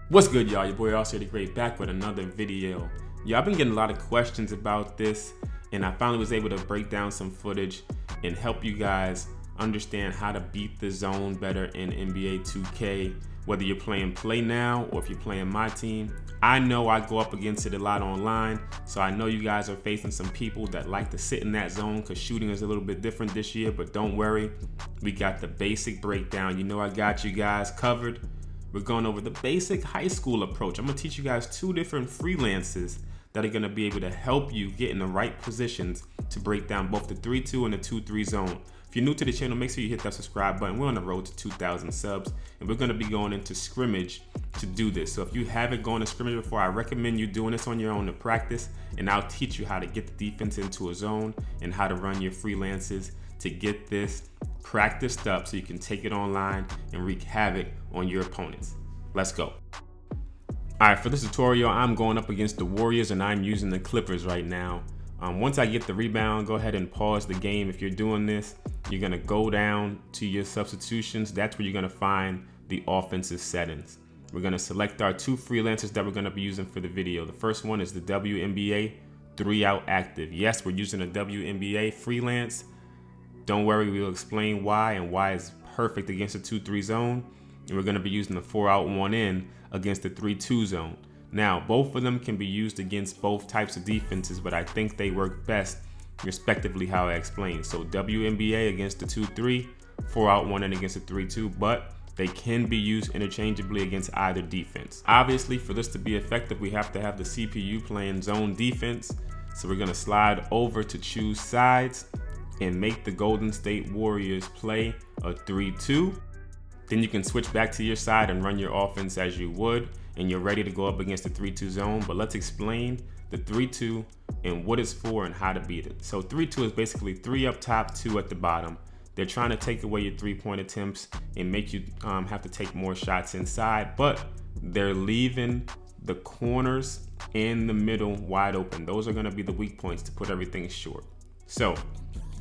What's good, y'all? Your boy All-Star the Great back with another video. I've been getting a lot of questions about this, and I finally was able to break down some footage and help you guys understand how to beat the zone better in NBA 2K, whether you're playing Play Now or if you're playing my team. I know I go up against it a lot online, so I know you guys are facing some people that like to sit in that zone because shooting is a little bit different this year, but don't worry, we got the basic breakdown. You know I got you guys covered. We're going over the basic high school approach. I'm gonna teach you guys two different freelances that are gonna be able to help you get in the right positions to break down both the 3-2 and the 2-3 zone. If you're new to the channel, make sure you hit that subscribe button. We're on the road to 2,000 subs, and we're gonna be going into scrimmage to do this. So if you haven't gone to scrimmage before, I recommend you doing this on your own to practice, and I'll teach you how to get the defense into a zone and how to run your freelances to get this practiced up so you can take it online and wreak havoc on your opponents. Let's go. All right, for this tutorial, I'm going up against the Warriors and I'm using the Clippers right now. Once I get the rebound, go ahead and pause the game. If you're doing this, you're gonna go down to your substitutions. That's where you're gonna find the offensive settings. We're gonna select our two freelancers that we're gonna be using for the video. The first one is the WNBA 3-out active. Yes, we're using a WNBA freelance. Don't worry, we'll explain why and why it's perfect against the 2-3 zone. And we're gonna be using the 4-out 1-in against the 3-2 zone. Now, both of them can be used against both types of defenses, but I think they work best respectively how I explained. So WNBA against the 2-3, 4-out 1-in against the 3-2, but they can be used interchangeably against either defense. Obviously, for this to be effective, we have to have the CPU playing zone defense. So we're gonna slide over to choose sides and make the Golden State Warriors play a 3-2. Then you can switch back to your side and run your offense as you would, and you're ready to go up against the 3-2 zone. But let's explain the 3-2 and what it's for and how to beat it. So 3-2 is basically 3 up top, 2 at the bottom. They're trying to take away your 3-point attempts and make you have to take more shots inside, but they're leaving the corners and the middle wide open. Those are gonna be the weak points to put everything short. So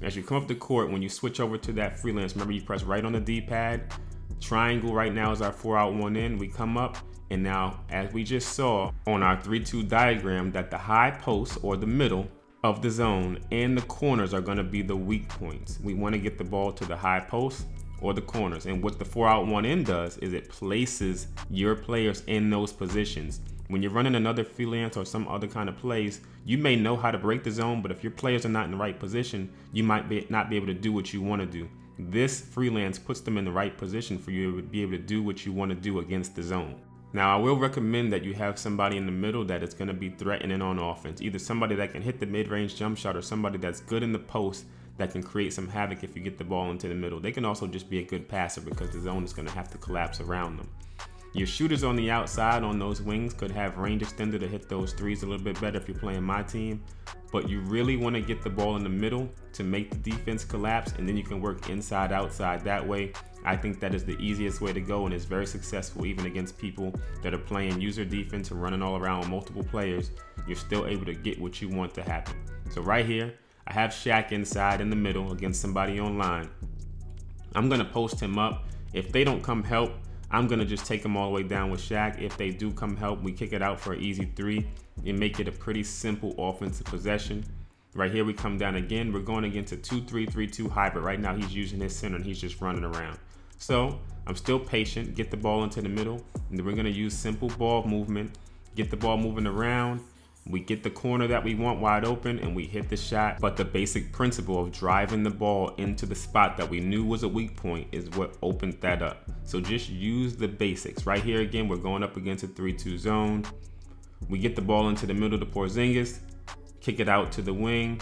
as you come up the court, when you switch over to that freelance, remember you press right on the D-pad. Triangle right now is our 4-out 1-in. We come up, and now as we just saw on our 3-2 diagram, that the high post or the middle of the zone and the corners are going to be the weak points. We want to get the ball to the high post or the corners, and what the 4-out 1-in does is it places your players in those positions. When you're running another freelance or some other kind of plays, you may know how to break the zone, but if your players are not in the right position, you might not be able to do what you want to do. This freelance puts them in the right position for you to be able to do what you want to do against the zone. Now, I will recommend that you have somebody in the middle that is going to be threatening on offense. Either somebody that can hit the mid-range jump shot or somebody that's good in the post that can create some havoc if you get the ball into the middle. They can also just be a good passer because the zone is going to have to collapse around them. Your shooters on the outside on those wings could have range extender to hit those threes a little bit better if you're playing my team. But you really want to get the ball in the middle to make the defense collapse, and then you can work inside, outside. That way, I think that is the easiest way to go, and it's very successful even against people that are playing user defense and running all around with multiple players. You're still able to get what you want to happen. So right here, I have Shaq inside in the middle against somebody online. I'm going to post him up. If they don't come help, I'm going to just take them all the way down with Shaq. If they do come help, we kick it out for an easy 3 and make it a pretty simple offensive possession. Right here, we come down again. We're going against a 2-3, 3-2 hybrid. Right now, he's using his center and he's just running around. So I'm still patient, get the ball into the middle, and then we're going to use simple ball movement, get the ball moving around. We get the corner that we want wide open and we hit the shot. But the basic principle of driving the ball into the spot that we knew was a weak point is what opened that up. So just use the basics. Right here again, we're going up against a 3-2 zone. We get the ball into the middle to Porzingis, kick it out to the wing,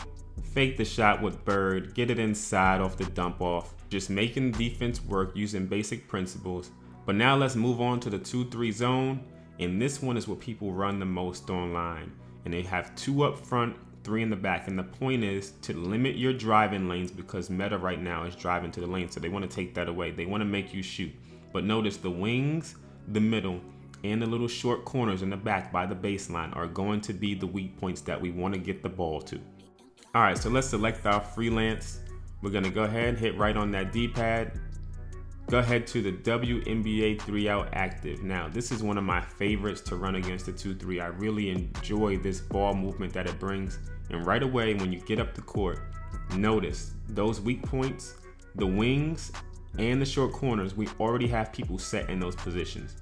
fake the shot with Bird, get it inside off the dump off. Just making defense work using basic principles. But now let's move on to the 2-3 zone. And this one is what people run the most online. And they have 2 up front, 3 in the back. And the point is to limit your driving lanes because meta right now is driving to the lane. So they want to take that away. They want to make you shoot. But notice the wings, the middle, and the little short corners in the back by the baseline are going to be the weak points that we want to get the ball to. All right, so let's select our freelance. We're going to go ahead and hit right on that D-pad. go ahead to the WNBA 3-out active. Now, this is one of my favorites to run against the 2-3. I really enjoy this ball movement that it brings. And right away, when you get up the court, notice those weak points, the wings, and the short corners, we already have people set in those positions.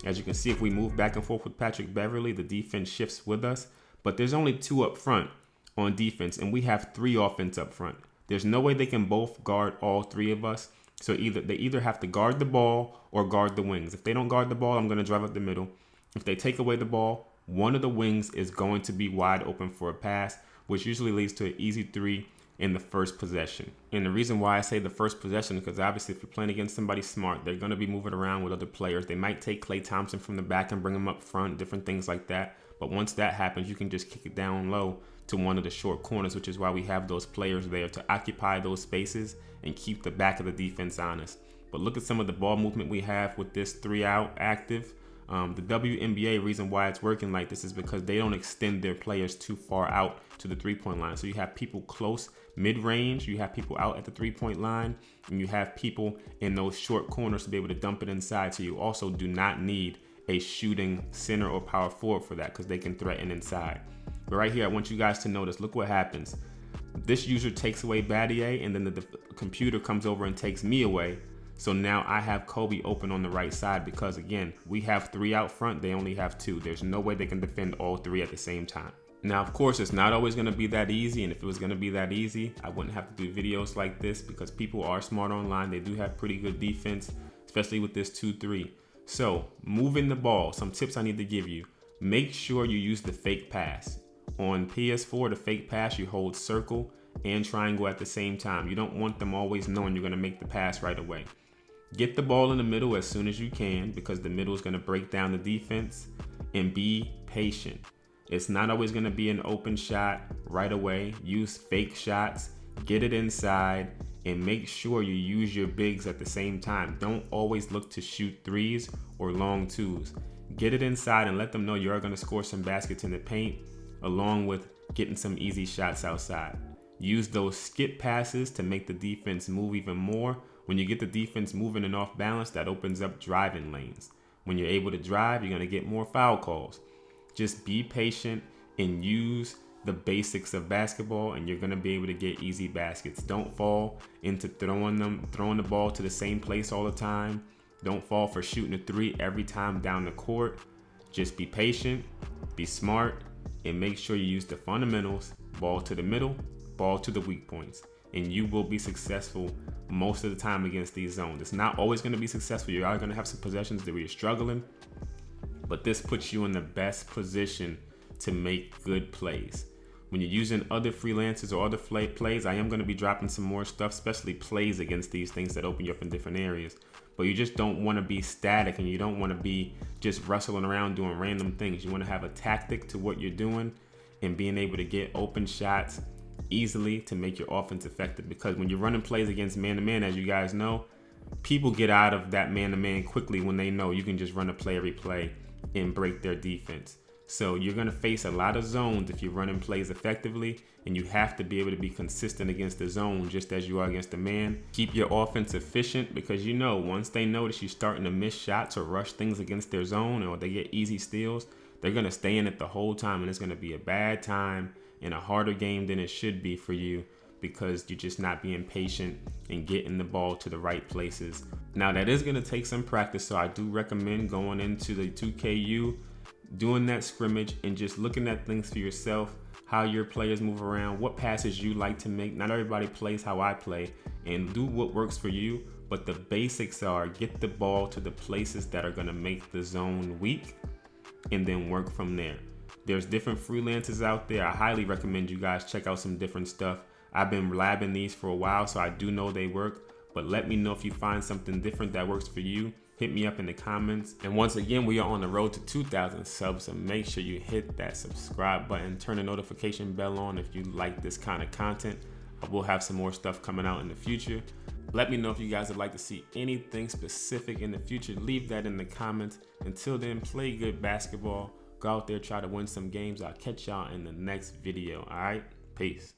As you can see, if we move back and forth with Patrick Beverly, the defense shifts with us. But there's only 2 up front on defense, and we have 3 offense up front. There's no way they can both guard all 3 of us. So they either have to guard the ball or guard the wings. If they don't guard the ball, I'm going to drive up the middle. If they take away the ball, one of the wings is going to be wide open for a pass, which usually leads to an easy 3 in the first possession. And the reason why I say the first possession is because obviously if you're playing against somebody smart, they're going to be moving around with other players. They might take Klay Thompson from the back and bring him up front, different things like that. But once that happens, you can just kick it down low to one of the short corners, which is why we have those players there to occupy those spaces and keep the back of the defense honest. But look at some of the ball movement we have with this 3-out active. The WNBA, reason why it's working like this is because they don't extend their players too far out to the 3-point line. So you have people close mid-range, you have people out at the 3-point line, and you have people in those short corners to be able to dump it inside. So you also do not need a shooting center or power forward for that because they can threaten inside. But right here, I want you guys to notice, look what happens. This user takes away Battier, and then the computer comes over and takes me away. So now I have Kobe open on the right side because, again, we have 3 out front. They only have 2. There's no way they can defend all 3 at the same time. Now, of course, it's not always going to be that easy. And if it was going to be that easy, I wouldn't have to do videos like this because people are smart online. They do have pretty good defense, especially with this 2-3. So moving the ball, some tips I need to give you. Make sure you use the fake pass. On PS4, the fake pass, you hold circle and triangle at the same time. You don't want them always knowing you're going to make the pass right away. Get the ball in the middle as soon as you can because the middle is going to break down the defense, and be patient. It's not always going to be an open shot right away. Use fake shots, get it inside, and make sure you use your bigs at the same time. Don't always look to shoot 3s or long 2s. Get it inside and let them know you are going to score some baskets in the paint, along with getting some easy shots outside. Use those skip passes to make the defense move even more. When you get the defense moving and off balance, that opens up driving lanes. When you're able to drive, you're going to get more foul calls. Just be patient and use the basics of basketball, and you're going to be able to get easy baskets. Don't fall into throwing the ball to the same place all the time. Don't fall for shooting a 3 every time down the court. Just be patient, be smart, and make sure you use the fundamentals. Ball to the middle, ball to the weak points, and you will be successful most of the time against these zones. It's not always going to be successful. You are going to have some possessions that you're struggling, but this puts you in the best position to make good plays. When you're using other freelancers or other plays, I am going to be dropping some more stuff, especially plays against these things that open you up in different areas. But you just don't want to be static, and you don't want to be just rustling around doing random things. You want to have a tactic to what you're doing and being able to get open shots easily to make your offense effective. Because when you're running plays against man-to-man, as you guys know, people get out of that man-to-man quickly when they know you can just run a play every play and break their defense. So you're going to face a lot of zones if you're running plays effectively, and you have to be able to be consistent against the zone just as you are against the man. Keep your offense efficient, because you know once they notice you starting to miss shots or rush things against their zone, or they get easy steals, they're going to stay in it the whole time, and it's going to be a bad time and a harder game than it should be for you because you're just not being patient and getting the ball to the right places. Now that is going to take some practice, so I do recommend going into the 2KU, doing that scrimmage and just looking at things for yourself, how your players move around, what passes you like to make. Not everybody plays how I play, and do what works for you. But the basics are get the ball to the places that are going to make the zone weak and then work from there. There's different freelancers out there. I highly recommend you guys check out some different stuff. I've been labbing these for a while, so I do know they work. But let me know if you find something different that works for you. Hit me up in the comments. And once again, we are on the road to 2,000 subs, so make sure you hit that subscribe button, turn the notification bell on if you like this kind of content. I will have some more stuff coming out in the future. Let me know if you guys would like to see anything specific in the future. Leave that in the comments. Until then, play good basketball. Go out there, try to win some games. I'll catch y'all in the next video. All right, peace.